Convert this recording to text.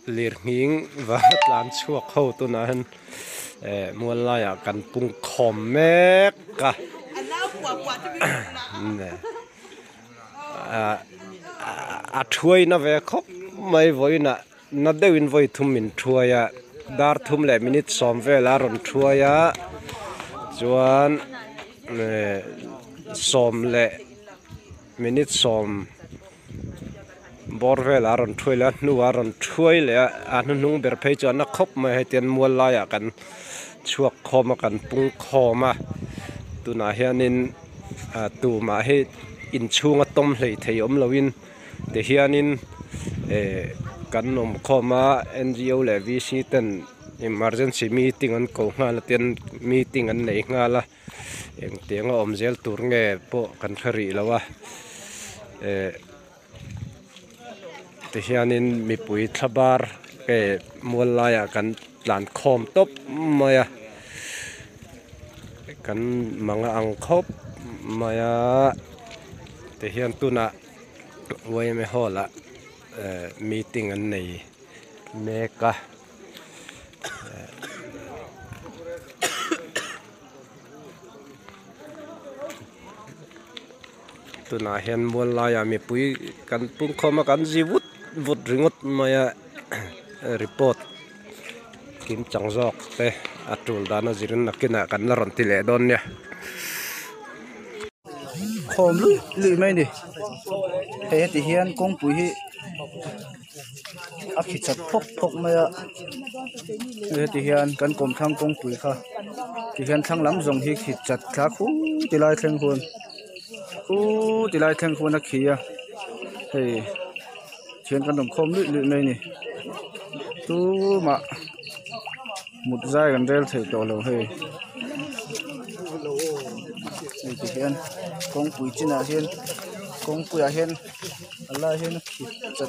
Lirnghing và lan chuộc hậu tu na han mua lại à cần pung khom mét cả nè thui na về khóc mấy voi na đều in voi thum min thui à dar thum lệ minute som về là ron thui à chuan som lệ minute som bor ve la ron thui la nu ron thui le an nung ber phei chuan na khop mai he tian mual la ya kan chuak khom kan pung khoma tuna hianin tu ma he in chunga tom hlei thei om loin te hianin kan nom khoma NGO le VC ten emergency meeting an ko nga la ten meeting an nei nga la eng tenga om zel tur nge po kan khari lawa te hianin mipui thlabar ke mualaya kan tlan khom top maya kan manga ang khop maya te hian tuna wai me hola meeting an nei meka tuna hian mualaya mipui kan pung khoma kan jiwut vut ringot maya report kim changjok te atul dana zirin nakina kan la ron tile don nya khom lu mai ni he ti hian kong pui hi a khichat phok maya he ti hian kan kom thang kong pui kha ti hian thang lam zong hi khichat thla khu ti lai thleng hun a khia hei thian kan dom khom lu mai ni tu ma một giai gần đây thầy tổ lầu hề này thì hiện công quỷ trên là hiện công quỷ à hiện Allah hiện chặt